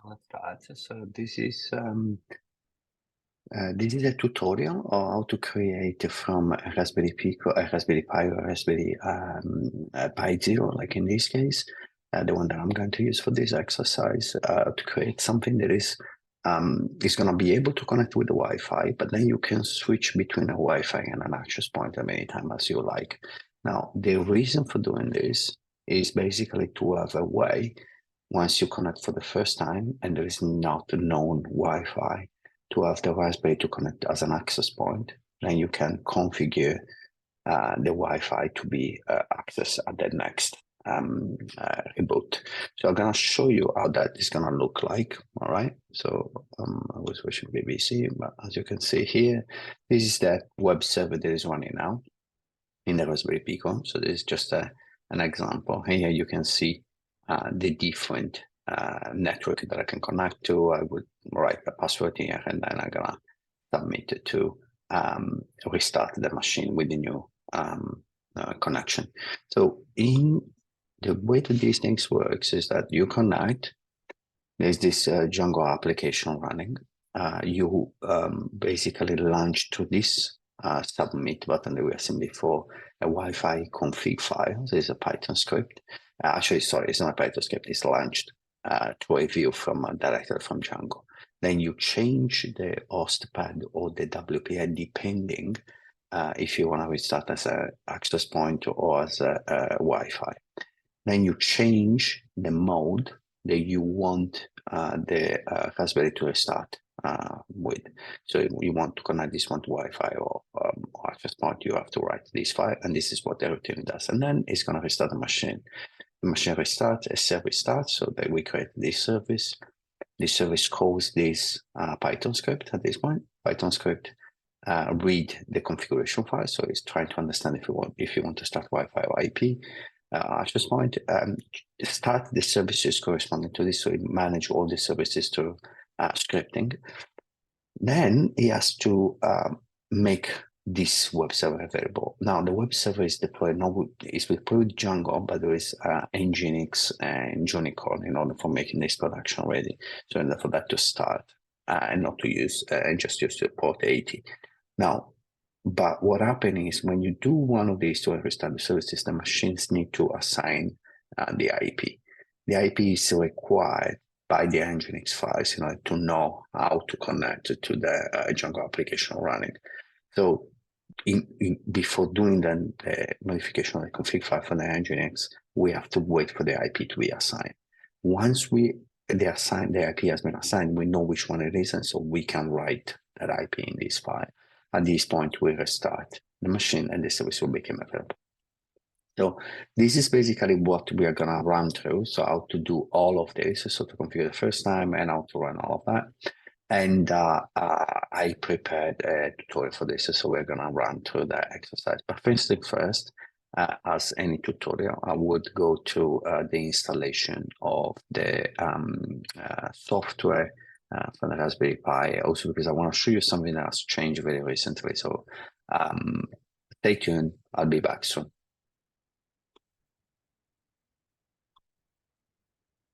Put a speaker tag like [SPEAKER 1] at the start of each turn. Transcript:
[SPEAKER 1] let's start. So this is a tutorial on how to create from a Raspberry Pi, a Raspberry Pi or a Raspberry Pi Zero, like in this case, the one that I'm going to use for this exercise, to create something that is going to be able to connect with the Wi-Fi, but then you can switch between a Wi-Fi and an access point at any time as you like. Now, the reason for doing this is basically to have a way, once you connect for the first time and there is not known Wi-Fi, to have the Raspberry to connect as an access point. Then you can configure the Wi-Fi to be accessed at the next reboot. So I'm going to show you how that is going to look like. All right. So I was watching BBC, but as you can see here, this is the web server that is running now in the Raspberry Pi. So this is just an example. Here you can see the different network that I can connect to. I would write the password here, and then I'm gonna submit it to restart the machine with the new connection. So in the way that these things works is that you connect. There's this Django application running. You basically launch to this submit button that we have seen before, a Wi-Fi config file. There's a Python script. Actually, sorry, it's not a Python script. It's launched to a view from directly from Django. Then you change the host pad or the WPA depending if you want to restart as an access point or as a Wi-Fi. Then you change the mode that you want the Raspberry to restart with. So if you want to connect this one to Wi-Fi or access point, you have to write this file, and this is what everything does. And then it's going to restart the machine. The machine restarts, a service starts, so that we create this service. This service calls this Python script at this point. Python script read the configuration file, so it's trying to understand if you want to start Wi-Fi or IP. Access point, start the services corresponding to this, so it manage all the services through scripting. Then he has to make this web server available. Now the web server is deployed, it's deployed with Django, but there is Nginx and Unicorn in order for making this production ready. So in order for that to start and not to use and just use the port 80. Now, but what happens is when you do one of these to restart the services, the machines need to assign the IP. The IP is required by the Nginx files in order to know how to connect to the Django application running. So before doing the modification of the config file for the Nginx, we have to wait for the IP to be assigned. Once the IP has been assigned, we know which one it is, and so we can write that IP in this file. At this point, we restart the machine and the service will become available. So this is basically what we are going to run through. So how to do all of this, so to configure the first time and how to run all of that. And I prepared a tutorial for this, so we're going to run through that exercise. But first thing first, as any tutorial, I would go to the installation of the software for the Raspberry Pi, also because I want to show you something that has changed very recently. So stay tuned, I'll be back soon.